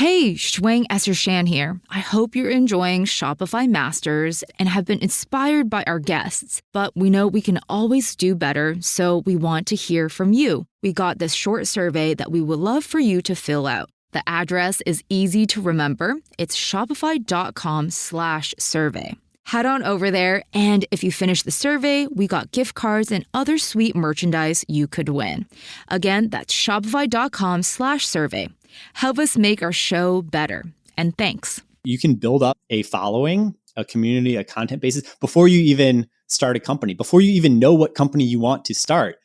Hey, Shuang Shan here. I hope you're enjoying Shopify Masters and have been inspired by our guests, but we know we can always do better, so we want to hear from you. We got this short survey that we would love for you to fill out. The address is easy to remember. It's shopify.com/survey. Head on over there, and if you finish the survey, we got gift cards and other sweet merchandise you could win. Again, that's shopify.com/survey. Help us make our show better. And thanks. You can build up a following, a community, a content basis before you even start a company, before you even know what company you want to start.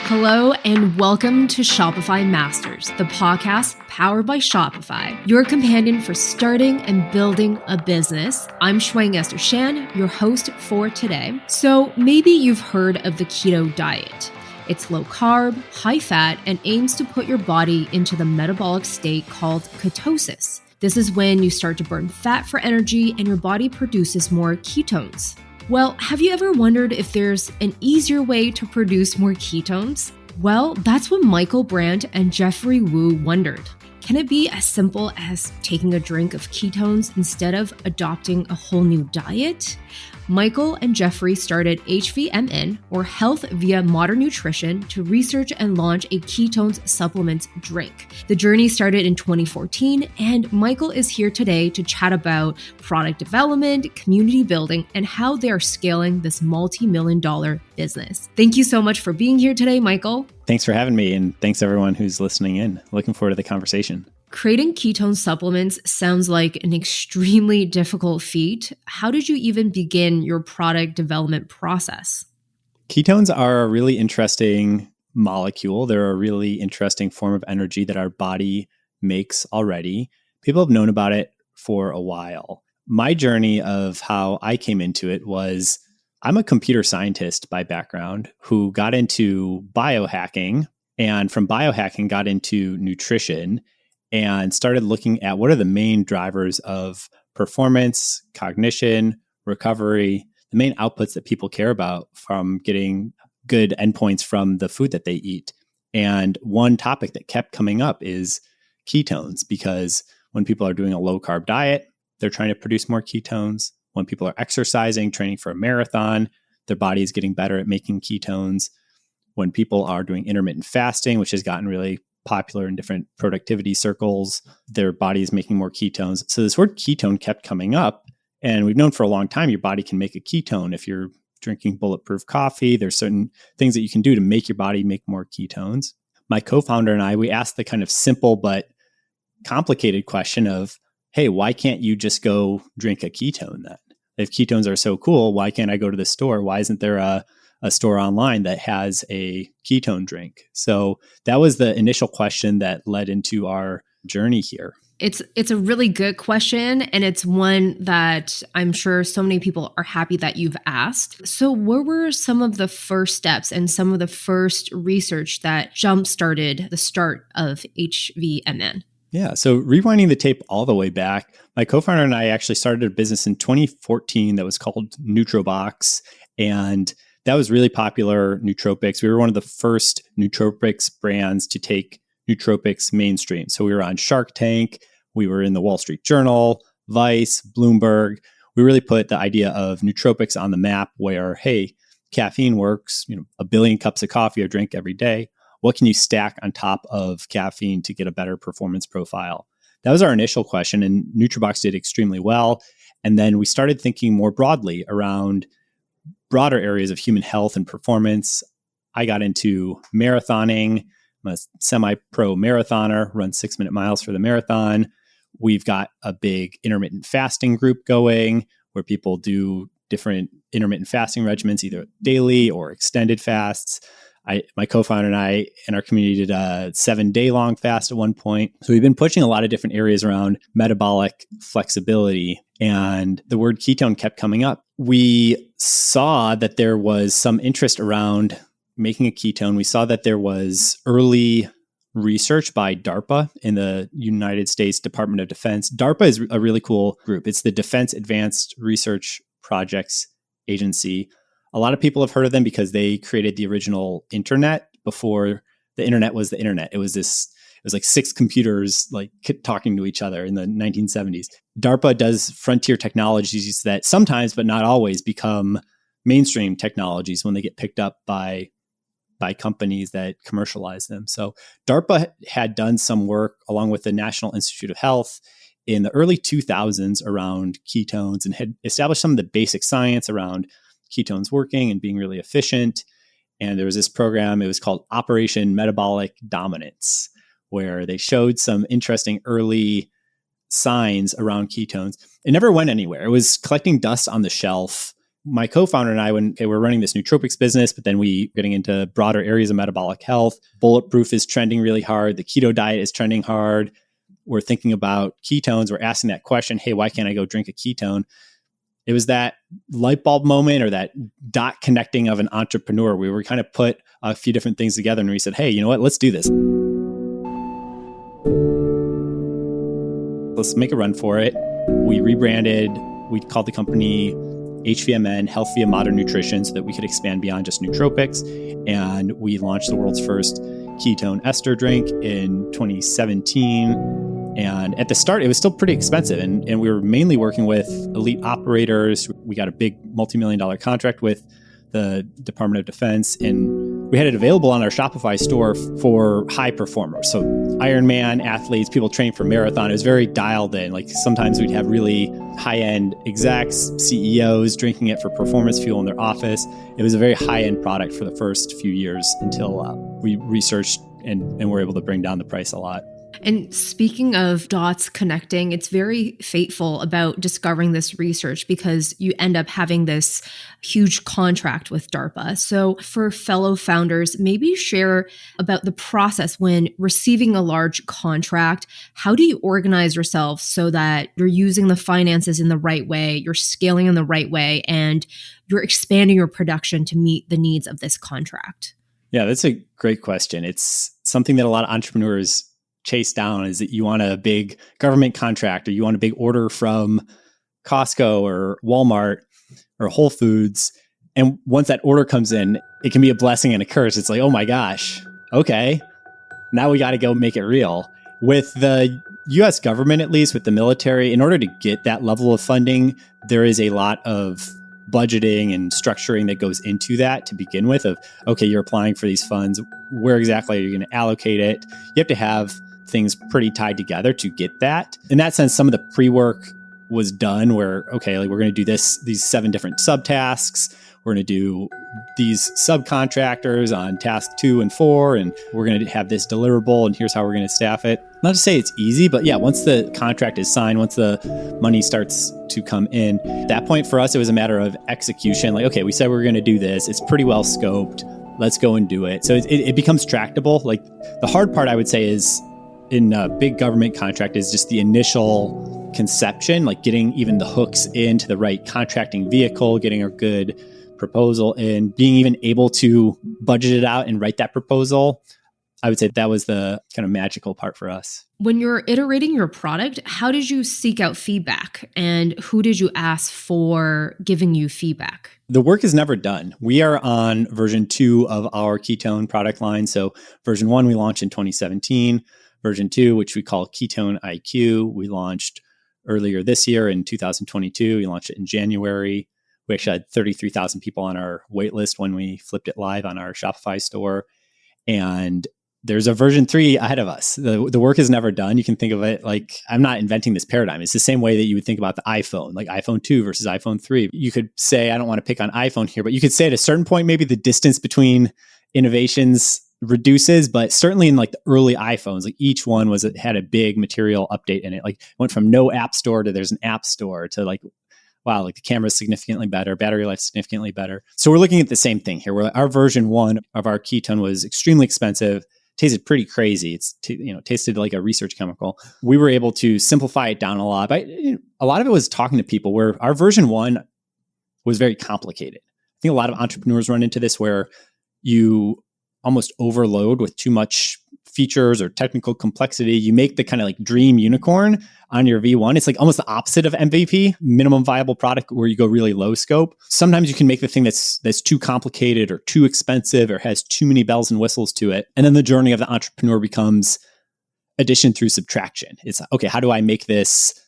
Hello and welcome to Shopify Masters, the podcast powered by Shopify, your companion for starting and building a business. I'm Shuang Shan, your host for today. So maybe you've heard of the keto diet. It's low carb, high fat, and aims to put your body into the metabolic state called ketosis. This is when you start to burn fat for energy and your body produces more ketones. Well, have you ever wondered if there's an easier way to produce more ketones? Well, that's what Michael Brandt and Jeffrey Wu wondered. Can it be as simple as taking a drink of ketones instead of adopting a whole new diet? Michael and Jeffrey started HVMN, or Health Via Modern Nutrition, to research and launch a ketones supplement drink. The journey started in 2014, and Michael is here today to chat about product development, community building, and how they are scaling this multi-million-dollar business. Thank you so much for being here today, Michael. Thanks for having me, and thanks everyone who's listening in. Looking forward to the conversation. Creating ketone supplements sounds like an extremely difficult feat. How did you even begin your product development process? Ketones are a really interesting molecule. They're a really interesting form of energy that our body makes already. People have known about it for a while. My journey of how I came into it was, I'm a computer scientist by background who got into biohacking, and from biohacking got into nutrition and started looking at what are the main drivers of performance, cognition, recovery, the main outputs that people care about from getting good endpoints from the food that they eat. And one topic that kept coming up is ketones, because when people are doing a low carb diet, they're trying to produce more ketones. When people are exercising, training for a marathon, their body is getting better at making ketones. When people are doing intermittent fasting, which has gotten really popular in different productivity circles, their body is making more ketones. So this word ketone kept coming up, and we've known for a long time your body can make a ketone. If you're drinking bulletproof coffee, there's certain things that you can do to make your body make more ketones. My co-founder and I, we asked the kind of simple but complicated question of, hey, why can't you just go drink a ketone then? If ketones are so cool, why can't I go to the store? Why isn't there a store online that has a ketone drink? So that was the initial question that led into our journey here. It's a really good question, and it's one that I'm sure so many people are happy that you've asked. So what were some of the first steps and some of the first research that jump-started the start of HVMN? Yeah. So rewinding the tape all the way back, my co-founder and I actually started a business in 2014 that was called NutroBox. And that was really popular nootropics. We were one of the first nootropics brands to take nootropics mainstream. So we were on Shark Tank. We were in the Wall Street Journal, Vice, Bloomberg. We really put the idea of nootropics on the map where, hey, caffeine works, 1 billion cups of coffee or drink every day. What can you stack on top of caffeine to get a better performance profile? That was our initial question, and NutroBox did extremely well. And then we started thinking more broadly around broader areas of human health and performance. I got into marathoning. I'm a semi-pro marathoner, run 6-minute miles for the marathon. We've got a big intermittent fasting group going where people do different intermittent fasting regimens, either daily or extended fasts. My co-founder and I in our community did a 7-day long fast at one point. So we've been pushing a lot of different areas around metabolic flexibility, and the word ketone kept coming up. We saw that there was some interest around making a ketone. We saw that there was early research by DARPA in the United States Department of Defense. DARPA is a really cool group. It's the Defense Advanced Research Projects Agency. A lot of people have heard of them because they created the original internet before the internet was the internet. It was was like 6 computers like talking to each other in the 1970s. DARPA does frontier technologies that sometimes, but not always, become mainstream technologies when they get picked up by companies that commercialize them. So DARPA had done some work along with the National Institute of Health in the early 2000s around ketones and had established some of the basic science around ketones working and being really efficient. And there was this program, it was called Operation Metabolic Dominance, where they showed some interesting early signs around ketones. It never went anywhere. It was collecting dust on the shelf. My co-founder and I, we're running this nootropics business, but then we getting into broader areas of metabolic health. Bulletproof is trending really hard. The keto diet is trending hard. We're thinking about ketones. We're asking that question, hey, why can't I go drink a ketone? It was that light bulb moment or that dot connecting of an entrepreneur. We were kind of put a few different things together and we said, hey, you know what? Let's do this. Let's make a run for it. We rebranded. We called the company HVMN, Health Via Modern Nutrition, so that we could expand beyond just nootropics. And we launched the world's first ketone ester drink in 2017. And at the start, it was still pretty expensive. And we were mainly working with elite operators. We got a big multi-million-dollar contract with the Department of Defense. And we had it available on our Shopify store for high performers. So Ironman athletes, people training for marathon. It was very dialed in. Like sometimes we'd have really high-end execs, CEOs drinking it for performance fuel in their office. It was a very high-end product for the first few years until we researched and were able to bring down the price a lot. And speaking of dots connecting, it's very fateful about discovering this research because you end up having this huge contract with DARPA. So for fellow founders, maybe share about the process when receiving a large contract. How do you organize yourself so that you're using the finances in the right way, you're scaling in the right way, and you're expanding your production to meet the needs of this contract? Yeah, that's a great question. It's something that a lot of entrepreneurs chase down, is that you want a big government contract or you want a big order from Costco or Walmart or Whole Foods. And once that order comes in, it can be a blessing and a curse. It's like, oh my gosh, okay, now we got to go make it real. With the US government, at least with the military, in order to get that level of funding, there is a lot of budgeting and structuring that goes into that to begin with of, okay, you're applying for these funds. Where exactly are you going to allocate it? You have to have things pretty tied together to get that. In that sense, some of the pre-work was done where, okay, like we're going to do these 7 different subtasks. We're going to do these subcontractors on task 2 and 4, and we're going to have this deliverable, and here's how we're going to staff it. Not to say it's easy, but yeah, once the contract is signed, once the money starts to come in, at that point for us, it was a matter of execution. Like, okay, we said we were going to do this. It's pretty well scoped. Let's go and do it. So it becomes tractable. Like the hard part, I would say, is in a big government contract is just the initial conception, like getting even the hooks into the right contracting vehicle, getting a good proposal in, being even able to budget it out and write that proposal. I would say that was the kind of magical part for us. When you're iterating your product, how did you seek out feedback and who did you ask for giving you feedback? The work is never done. We are on version 2 of our ketone product line. So version 1 we launched in 2017. Version 2, which we call Ketone IQ, we launched earlier this year in 2022. We launched it in January. We actually had 33,000 people on our wait list when we flipped it live on our Shopify store. And there's a version 3 ahead of us. The work is never done. You can think of it like, I'm not inventing this paradigm. It's the same way that you would think about the iPhone, like iPhone 2 versus iPhone 3. You could say, I don't want to pick on iPhone here, but you could say at a certain point, maybe the distance between innovations reduces, but certainly in like the early iPhones, like each one had a big material update in it. Like went from no app store to there's an app store to like, wow, like the camera's significantly better, battery life significantly better. So we're looking at the same thing here, where our version 1 of our ketone was extremely expensive, tasted pretty crazy. It's tasted like a research chemical. We were able to simplify it down a lot. But a lot of it was talking to people, where our version 1 was very complicated. I think a lot of entrepreneurs run into this where you almost overload with too much features or technical complexity. You make the kind of like dream unicorn on your V1. It's like almost the opposite of MVP, minimum viable product, where you go really low scope. Sometimes you can make the thing that's too complicated or too expensive or has too many bells and whistles to it. And then the journey of the entrepreneur becomes addition through subtraction. It's okay, how do I make this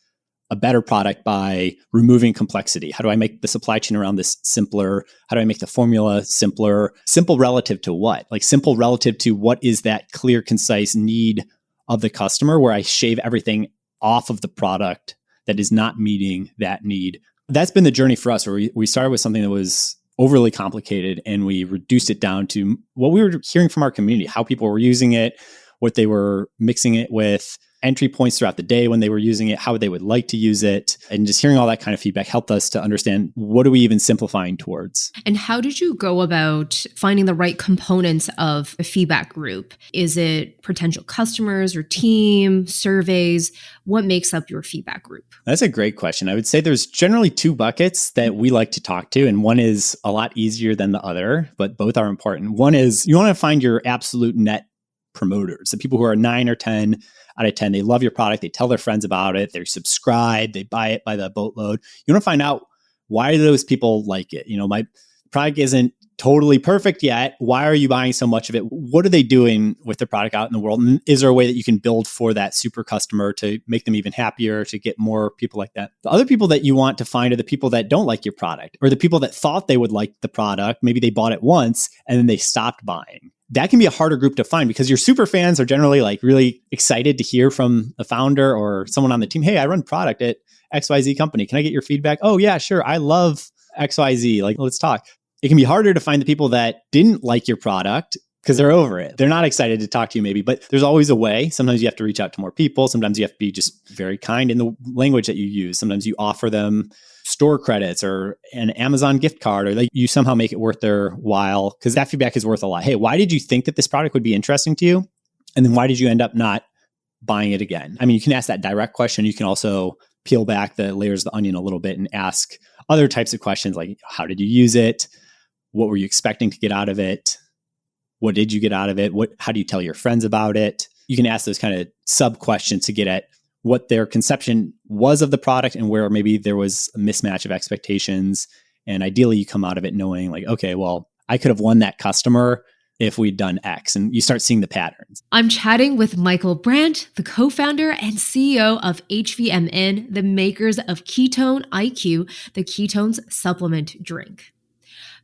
a better product by removing complexity? How do I make the supply chain around this simpler? How do I make the formula simpler? Simple relative to what? Like simple relative to what is that clear, concise need of the customer, where I shave everything off of the product that is not meeting that need. That's been the journey for us, where we started with something that was overly complicated and we reduced it down to what we were hearing from our community, how people were using it, what they were mixing it with, entry points throughout the day when they were using it, how they would like to use it. And just hearing all that kind of feedback helped us to understand, what are we even simplifying towards? And how did you go about finding the right components of a feedback group? Is it potential customers or team, surveys? What makes up your feedback group? That's a great question. I would say there's generally two buckets that we like to talk to, and one is a lot easier than the other, but both are important. One is you want to find your absolute net promoters, the people who are 9 or 10 out of 10. They love your product. They tell their friends about it. They're subscribed. They buy it by the boatload. You want to find out, why do those people like it? My product isn't totally perfect yet. Why are you buying so much of it? What are they doing with the product out in the world? And is there a way that you can build for that super customer to make them even happier, to get more people like that? The other people that you want to find are the people that don't like your product, or the people that thought they would like the product. Maybe they bought it once and then they stopped buying. That can be a harder group to find, because your super fans are generally like really excited to hear from a founder or someone on the team. Hey, I run product at XYZ company. Can I get your feedback? Oh yeah, sure. I love XYZ. Like, let's talk. It can be harder to find the people that didn't like your product because they're over it. They're not excited to talk to you maybe, but there's always a way. Sometimes you have to reach out to more people. Sometimes you have to be just very kind in the language that you use. Sometimes you offer them store credits or an Amazon gift card, or like you somehow make it worth their while, because that feedback is worth a lot. Hey, why did you think that this product would be interesting to you? And then why did you end up not buying it again? I mean, you can ask that direct question. You can also peel back the layers of the onion a little bit and ask other types of questions like, how did you use it? What were you expecting to get out of it? What did you get out of it? How do you tell your friends about it? You can ask those kind of sub questions to get at what their conception was of the product and where maybe there was a mismatch of expectations. And ideally you come out of it knowing like, okay, well, I could have won that customer if we'd done X, and you start seeing the patterns. I'm chatting with Michael Brandt, the co-founder and CEO of HVMN, the makers of Ketone IQ, the ketones supplement drink.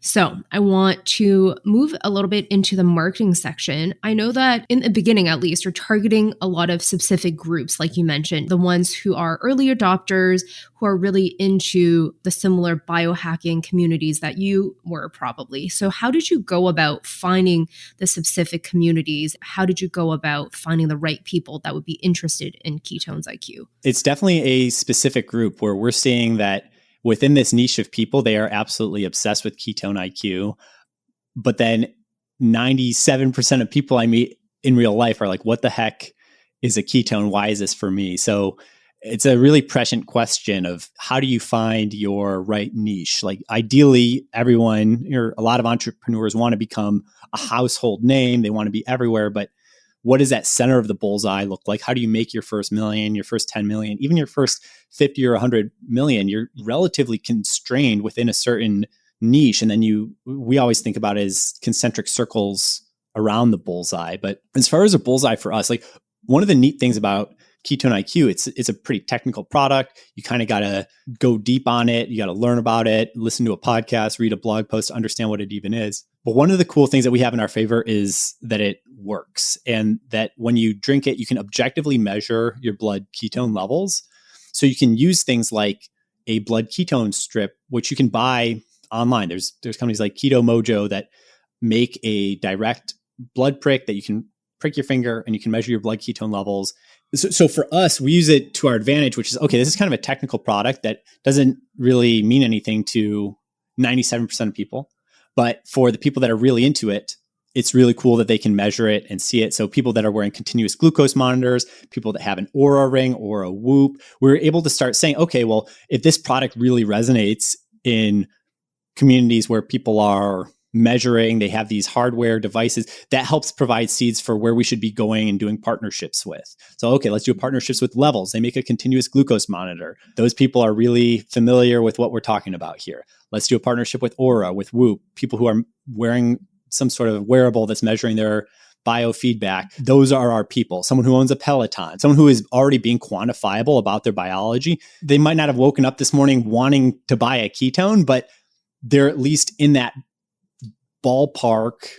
So I want to move a little bit into the marketing section. I know that in the beginning, at least, you're targeting a lot of specific groups, like you mentioned, the ones who are early adopters, who are really into the similar biohacking communities that you were probably. So how did you go about finding the specific communities? How did you go about finding the right people that would be interested in Ketones IQ? It's definitely a specific group where we're seeing that within this niche of people, they are absolutely obsessed with Ketone IQ. But then 97% of people I meet in real life are like, what the heck is a ketone? Why is this for me? So it's a really prescient question of how do you find your right niche? Like ideally, a lot of entrepreneurs want to become a household name. They want to be everywhere, but what does that center of the bullseye look like? How do you make your first million, your first 10 million, even your first 50 or 100 million? You're relatively constrained within a certain niche. And then we always think about it as concentric circles around the bullseye. But as far as a bullseye for us, like one of the neat things about Ketone IQ, it's a pretty technical product. You kind of got to go deep on it. You got to learn about it, listen to a podcast, read a blog post to understand what it even is. But one of the cool things that we have in our favor is that it works, and that when you drink it, you can objectively measure your blood ketone levels. So you can use things like a blood ketone strip, which you can buy online. There's companies like Keto Mojo that make a direct blood prick that you can prick your finger and you can measure your blood ketone levels. So for us, we use it to our advantage, which is, okay, this is kind of a technical product that doesn't really mean anything to 97% of people. But for the people that are really into it, it's really cool that they can measure it and see it. So people that are wearing continuous glucose monitors, people that have an Oura ring or a Whoop, we're able to start saying, okay, well, if this product really resonates in communities where people are measuring, they have these hardware devices, that helps provide seeds for where we should be going and doing partnerships with. So, okay, let's do partnerships with Levels. They make a continuous glucose monitor. Those people are really familiar with what we're talking about here. Let's do a partnership with Oura, with Whoop, people who are wearing some sort of wearable that's measuring their biofeedback. Those are our people. Someone who owns a Peloton, someone who is already being quantifiable about their biology. They might not have woken up this morning wanting to buy a ketone, but they're at least in that ballpark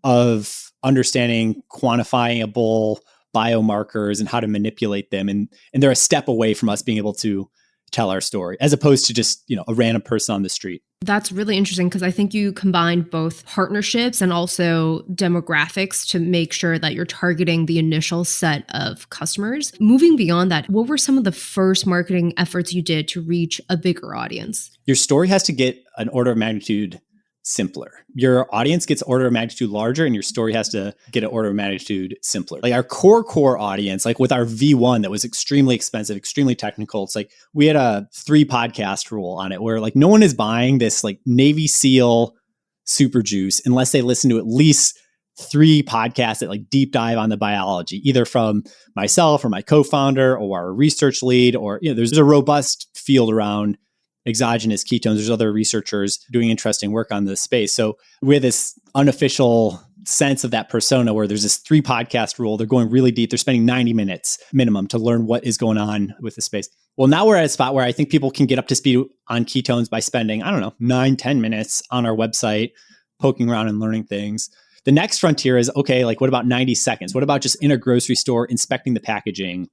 of understanding quantifiable biomarkers and how to manipulate them. And they're a step away from us being able to tell our story, as opposed to just, a random person on the street. That's really interesting because I think you combine both partnerships and also demographics to make sure that you're targeting the initial set of customers. Moving beyond that, what were some of the first marketing efforts you did to reach a bigger audience? Your story has to get an order of magnitude simpler. Your audience gets order of magnitude larger and your story has to get an order of magnitude simpler. Like our core audience, like with our V1 that was extremely expensive, extremely technical. It's like we had a 3 podcast rule on it where like no one is buying this like Navy SEAL super juice unless they listen to at least 3 podcasts that like deep dive on the biology, either from myself or my co-founder or our research lead, or there's a robust field around exogenous ketones. There's other researchers doing interesting work on this space. So we have this unofficial sense of that persona where there's this 3 podcast rule. They're going really deep. They're spending 90 minutes minimum to learn what is going on with the space. Well, now we're at a spot where I think people can get up to speed on ketones by spending, 9-10 minutes on our website, poking around and learning things. The next frontier is, okay, like what about 90 seconds? What about just in a grocery store, inspecting the packaging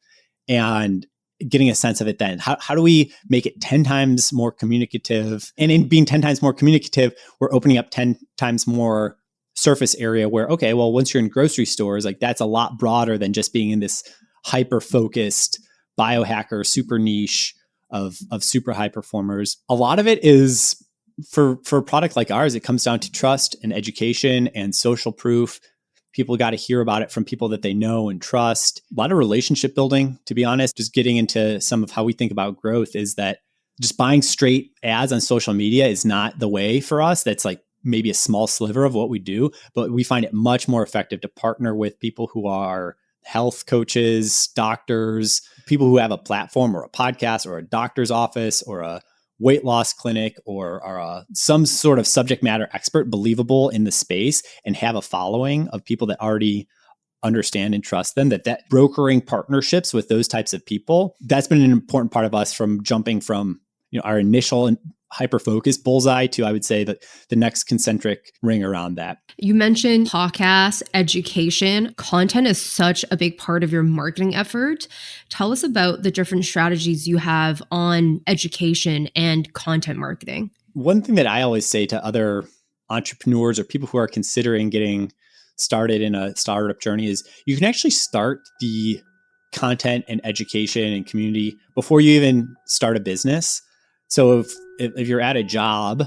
and getting a sense of it then? How do we make it 10 times more communicative? And in being 10 times more communicative, we're opening up 10 times more surface area where, okay, well, once you're in grocery stores, like that's a lot broader than just being in this hyper-focused biohacker super niche of super high performers. A lot of it is for a product like ours, it comes down to trust and education and social proof. People got to hear about it from people that they know and trust. A lot of relationship building, to be honest. Just getting into some of how we think about growth is that just buying straight ads on social media is not the way for us. That's like maybe a small sliver of what we do, but we find it much more effective to partner with people who are health coaches, doctors, people who have a platform or a podcast or a doctor's office or a weight loss clinic or are some sort of subject matter expert, believable in the space, and have a following of people that already understand and trust them, that brokering partnerships with those types of people, that's been an important part of us from jumping from our initial and hyper-focused bullseye to, I would say, that the next concentric ring around that. You mentioned podcasts, education. Content is such a big part of your marketing effort. Tell us about the different strategies you have on education and content marketing. One thing that I always say to other entrepreneurs or people who are considering getting started in a startup journey is you can actually start the content and education and community before you even start a business. So if you're at a job,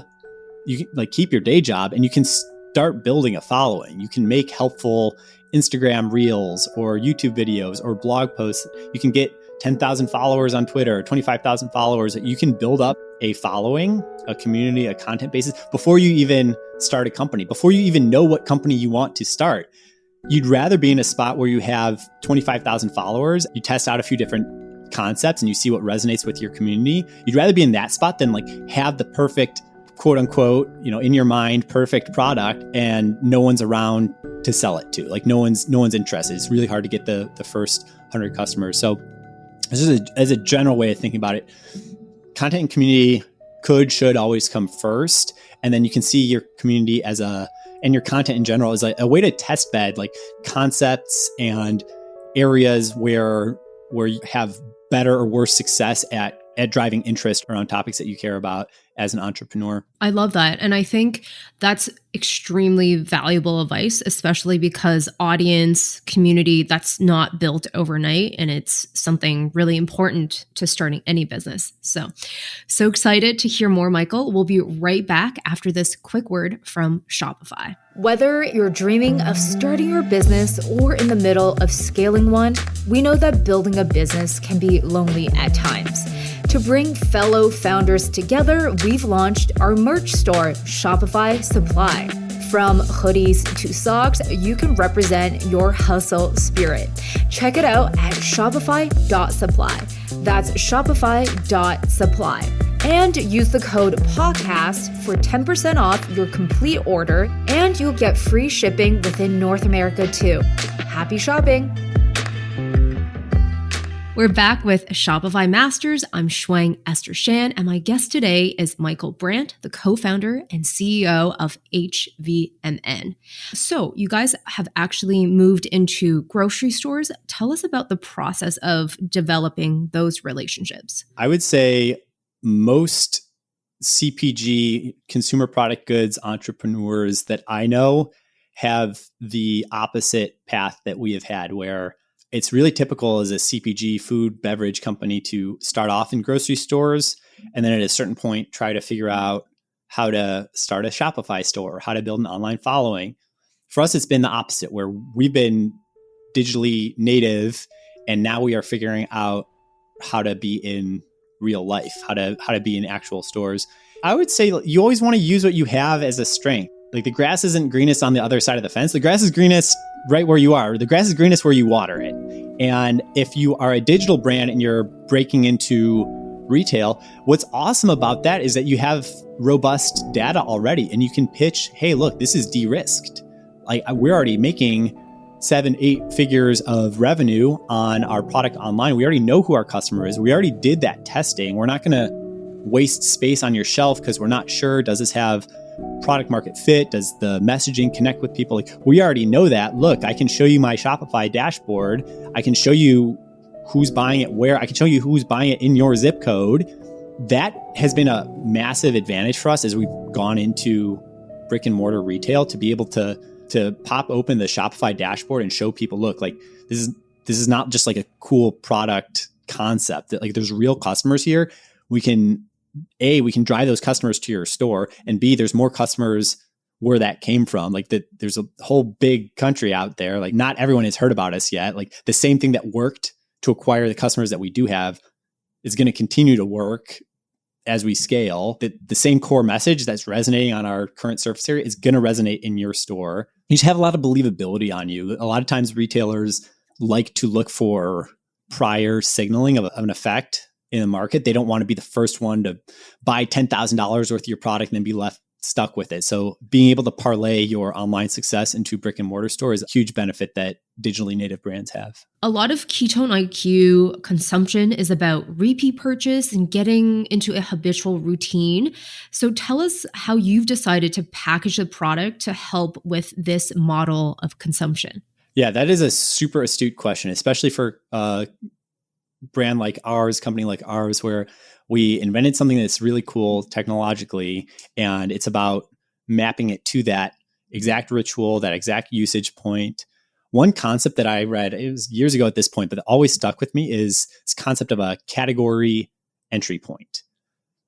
you can like keep your day job and you can start building a following. You can make helpful Instagram reels or YouTube videos or blog posts. You can get 10,000 followers on Twitter, 25,000 followers. You can build up a following, a community, a content basis before you even start a company, before you even know what company you want to start. You'd rather be in a spot where you have 25,000 followers, you test out a few different concepts and you see what resonates with your community. You'd rather be in that spot than like have the perfect, quote unquote, in your mind, perfect product and no one's around to sell it to. Like no one's interested. It's really hard to get the first 100 customers. So this is as a general way of thinking about it, content and community should always come first. And then you can see your community and your content in general is like a way to test bed, like concepts and areas where you have better or worse success at driving interest around topics that you care about as an entrepreneur. I love that. And I think that's extremely valuable advice, especially because audience, community, that's not built overnight. And it's something really important to starting any business. So excited to hear more, Michael. We'll be right back after this quick word from Shopify. Whether you're dreaming of starting your business or in the middle of scaling one, we know that building a business can be lonely at times. To bring fellow founders together, we've launched our merch store, Shopify Supply. From hoodies to socks, you can represent your hustle spirit. Check it out at shopify.supply. That's shopify.supply. And use the code PODCAST for 10% off your complete order, and you'll get free shipping within North America too. Happy shopping! We're back with Shopify Masters. I'm Shuang Esther Shan, and my guest today is Michael Brandt, the co-founder and CEO of HVMN. So you guys have actually moved into grocery stores. Tell us about the process of developing those relationships. I would say most CPG, consumer product goods entrepreneurs that I know have the opposite path that we have had, where it's really typical as a CPG food beverage company to start off in grocery stores and then at a certain point try to figure out how to start a Shopify store, how to build an online following. For us, it's been the opposite, where we've been digitally native and now we are figuring out how to be in real life, how to be in actual stores. I would say you always want to use what you have as a strength. Like, the grass isn't greenest on the other side of the fence. The grass is greenest right where you are. The grass is greenest where you water it. And if you are a digital brand and you're breaking into retail, what's awesome about that is that you have robust data already and you can pitch, hey, look, this is de-risked. Like, we're already making 7-8 figures of revenue on our product online. We already know who our customer is. We already did that testing. We're not going to waste space on your shelf because we're not sure, does this have product market fit? Does the messaging connect with people? Like, we already know that. Look, I can show you my Shopify dashboard. I can show you who's buying it where. I can show you who's buying it in your zip code. That has been a massive advantage for us as we've gone into brick and mortar retail, to be able to pop open the Shopify dashboard and show people, look, like, this is not just like a cool product concept. That, like, there's real customers here. We can drive those customers to your store, and B, there's more customers where that came from. Like, there's a whole big country out there. Like, not everyone has heard about us yet. Like, the same thing that worked to acquire the customers that we do have is going to continue to work as we scale. The same core message that's resonating on our current surface area is going to resonate in your store. You just have a lot of believability on you. A lot of times retailers like to look for prior signaling of an effect in the market. They don't want to be the first one to buy $10,000 worth of your product and then be left stuck with it. So being able to parlay your online success into brick and mortar store is a huge benefit that digitally native brands have. A lot of Ketone IQ consumption is about repeat purchase and getting into a habitual routine. So tell us how you've decided to package the product to help with this model of consumption. Yeah, that is a super astute question, especially for brand like ours, company like ours, where we invented something that's really cool technologically, and it's about mapping it to that exact ritual, that exact usage point. One concept that I read, it was years ago at this point, but that always stuck with me, is this concept of a category entry point.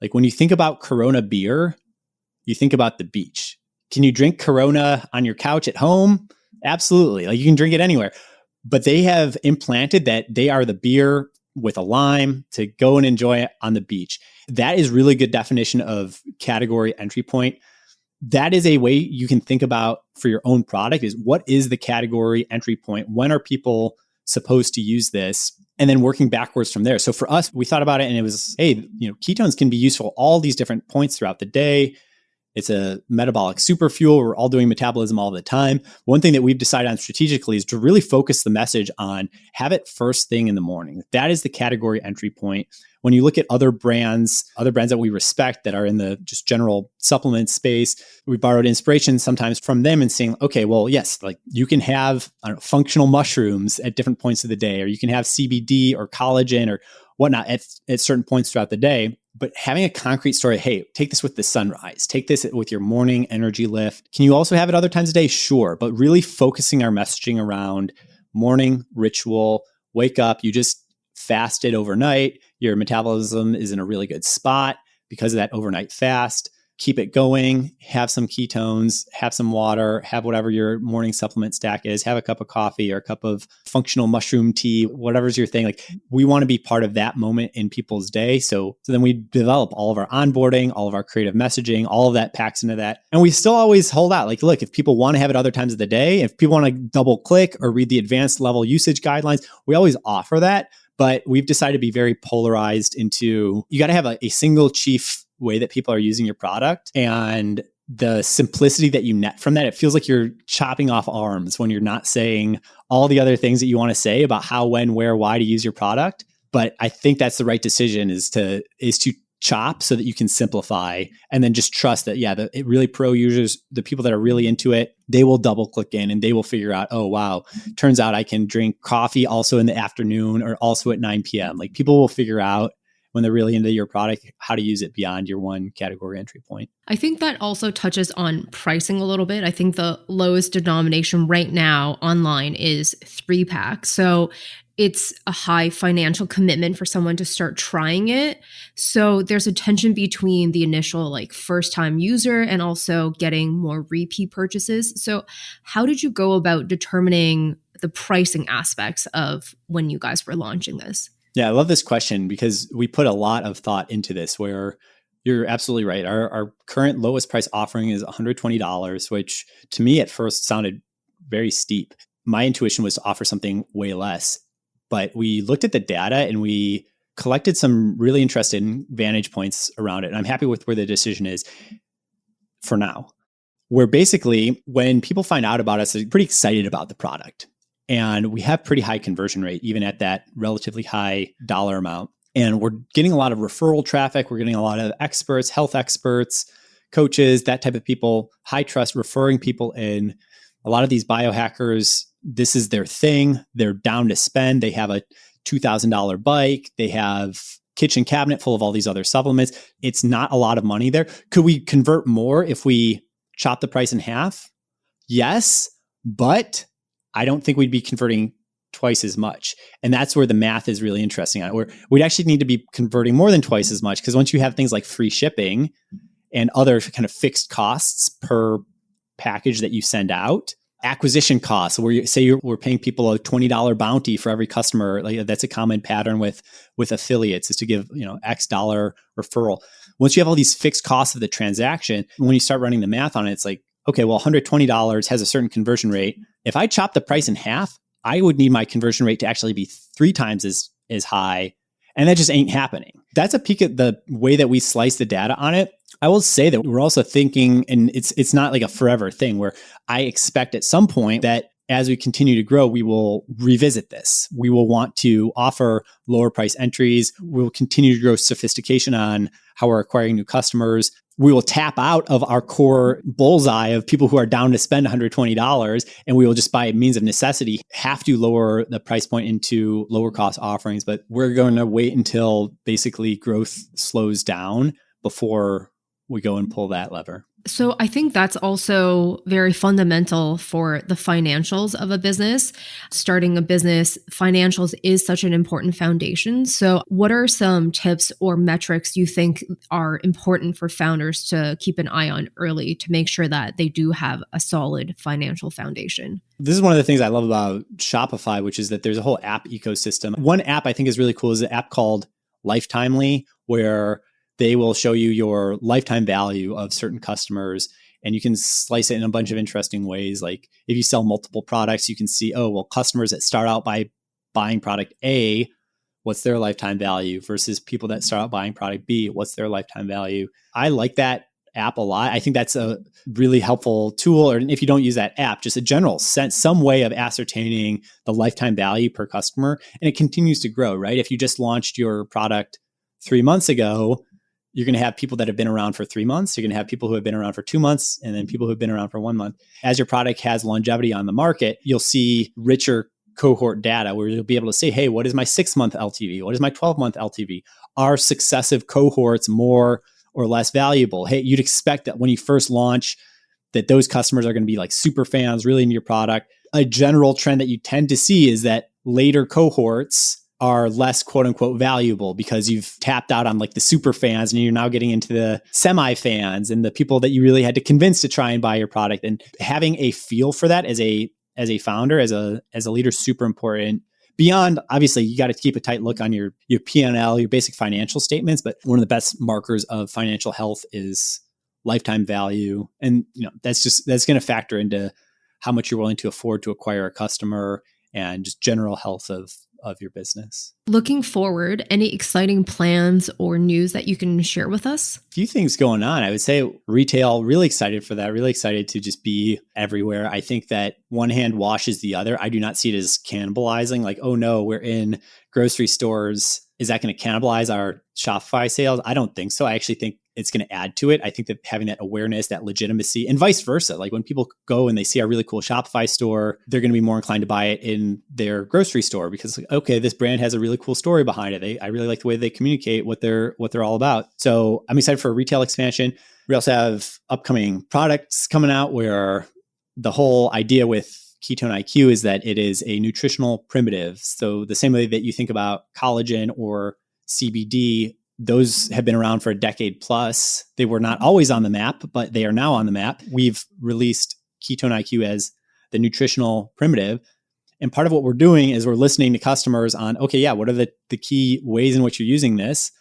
Like, when you think about Corona beer, you think about the beach. Can you drink Corona on your couch at home? Absolutely. Like, you can drink it anywhere. But they have implanted that they are the beer with a lime to go and enjoy it on the beach. That is really good definition of category entry point. That is a way you can think about for your own product, is what is the category entry point? When are people supposed to use this? And then working backwards from there. So for us, we thought about it and it was, hey, ketones can be useful all these different points throughout the day. It's a metabolic superfuel. We're all doing metabolism all the time. One thing that we've decided on strategically is to really focus the message on have it first thing in the morning. That is the category entry point. When you look at other brands that we respect that are in the just general supplement space, we borrowed inspiration sometimes from them and saying, okay, well, yes, like, you can have functional mushrooms at different points of the day, or you can have CBD or collagen or whatnot at certain points throughout the day. But having a concrete story, hey, take this with the sunrise, take this with your morning energy lift. Can you also have it other times of day? Sure. But really focusing our messaging around morning ritual, wake up, you just fasted overnight. Your metabolism is in a really good spot because of that overnight fast. keep it going, have some ketones, have some water, have whatever your morning supplement stack is, have a cup of coffee or a cup of functional mushroom tea, whatever's your thing. Like we want to be part of that moment in people's day. So then we develop all of our onboarding, all of our creative messaging, all of that packs into that. And we still always hold out. Like, look, if people want to have it other times of the day, if people want to double click or read the advanced level usage guidelines, we always offer that. But we've decided to be very polarized into, you got to have a single chief way that people are using your product, and the simplicity that you net from that. It feels like you're chopping off arms when you're not saying all the other things that you want to say about how, when, where, why to use your product. But I think that's the right decision, is to chop so that you can simplify, and then just trust that, the really pro users, the people that are really into it, they will double click in and they will figure out, oh, wow, turns out I can drink coffee also in the afternoon or also at 9 p.m. Like people will figure out, when they're really into your product, how to use it beyond your one category entry point. I think that also touches on pricing a little bit. I think the lowest denomination right now online is 3-pack. So it's a high financial commitment for someone to start trying it. So there's a tension between the initial first time user and also getting more repeat purchases. So how did you go about determining the pricing aspects of when you guys were launching this? Yeah, I love this question because we put a lot of thought into this, where you're absolutely right. Our current lowest price offering is $120, which to me at first sounded very steep. My intuition was to offer something way less, but we looked at the data and we collected some really interesting vantage points around it. And I'm happy with where the decision is for now, where basically when people find out about us, they're pretty excited about the product. And we have pretty high conversion rate, even at that relatively high dollar amount. And we're getting a lot of referral traffic. We're getting a lot of experts, health experts, coaches, that type of people, high trust, referring people in. A lot of these biohackers, this is their thing. They're down to spend. They have a $2,000 bike. They have kitchen cabinet full of all these other supplements. It's not a lot of money there. Could we convert more if we chop the price in half? Yes, but I don't think we'd be converting twice as much. And that's where the math is really interesting. Where we'd actually need to be converting more than twice as much, because once you have things like free shipping and other kind of fixed costs per package that you send out, acquisition costs, where we're paying people a $20 bounty for every customer. That's a common pattern with affiliates, is to give X dollar referral. Once you have all these fixed costs of the transaction, when you start running the math on it, it's like, okay, well, $120 has a certain conversion rate. If I chop the price in half, I would need my conversion rate to actually be 3 times as high. And that just ain't happening. That's a peek at the way that we slice the data on it. I will say that we're also thinking, and it's not like a forever thing, where I expect at some point that as we continue to grow, we will revisit this. We will want to offer lower price entries. We will continue to grow sophistication on how we're acquiring new customers. We will tap out of our core bullseye of people who are down to spend $120, and we will just, by means of necessity, have to lower the price point into lower cost offerings. But we're going to wait until basically growth slows down before we go and pull that lever. So I think that's also very fundamental for the financials of a business. Starting a business, financials is such an important foundation. So what are some tips or metrics you think are important for founders to keep an eye on early to make sure that they do have a solid financial foundation? This is one of the things I love about Shopify, which is that there's a whole app ecosystem. One app I think is really cool is an app called Lifetimely, where they will show you your lifetime value of certain customers, and you can slice it in a bunch of interesting ways. Like if you sell multiple products, you can see, customers that start out by buying product A, what's their lifetime value, versus people that start out buying product B, what's their lifetime value. I like that app a lot. I think that's a really helpful tool, or if you don't use that app, just a general sense, some way of ascertaining the lifetime value per customer. And it continues to grow, right? If you just launched your product 3 months ago, you're going to have people that have been around for 3 months. You're going to have people who have been around for 2 months, and then people who have been around for 1 month. As your product has longevity on the market, you'll see richer cohort data where you'll be able to say, hey, what is my 6-month LTV? What is my 12-month LTV? Are successive cohorts more or less valuable? Hey, you'd expect that when you first launch, that those customers are going to be like super fans, really into your product. A general trend that you tend to see is that later cohorts are less quote unquote valuable because you've tapped out on like the super fans and you're now getting into the semi fans and the people that you really had to convince to try and buy your product. And having a feel for that as a founder, as a leader, is super important. Beyond, obviously, you got to keep a tight look on your P&L, your basic financial statements. But one of the best markers of financial health is lifetime value. And that's going to factor into how much you're willing to afford to acquire a customer and just general health of your business. Looking forward, any exciting plans or news that you can share with us? A few things going on. I would say retail, really excited for that. Really excited to just be everywhere. I think that one hand washes the other. I do not see it as cannibalizing. Like, oh no, we're in grocery stores. Is that going to cannibalize our Shopify sales? I don't think so. I actually think it's going to add to it. I think that having that awareness, that legitimacy, and vice versa. Like when people go and they see our really cool Shopify store, they're going to be more inclined to buy it in their grocery store because, okay, this brand has a really cool story behind it. I really like the way they communicate what they're all about. So I'm excited for retail expansion. We also have upcoming products coming out where the whole idea with Ketone IQ is that it is a nutritional primitive. So the same way that you think about collagen or CBD, those have been around for a decade plus. They were not always on the map, but they are now on the map. We've released Ketone IQ as the nutritional primitive. And part of what we're doing is we're listening to customers on, okay, yeah, what are the key ways in which you're using this?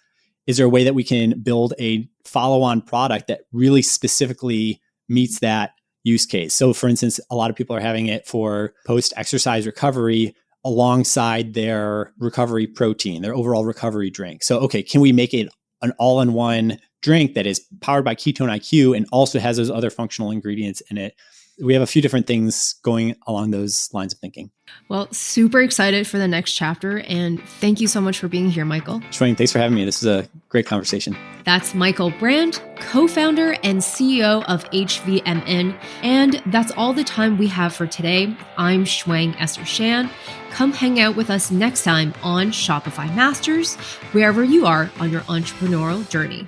Is there a way that we can build a follow-on product that really specifically meets that use case? So for instance, a lot of people are having it for post-exercise recovery alongside their recovery protein, their overall recovery drink. So, okay, can we make it an all-in-one drink that is powered by Ketone IQ and also has those other functional ingredients in it? We have a few different things going along those lines of thinking. Well, super excited for the next chapter. And thank you so much for being here, Michael. Shwayne, thanks for having me. This was a great conversation. That's Michael Brandt, co-founder and CEO of HVMN. And that's all the time we have for today. I'm Shwayne Esther Shan. Come hang out with us next time on Shopify Masters, wherever you are on your entrepreneurial journey.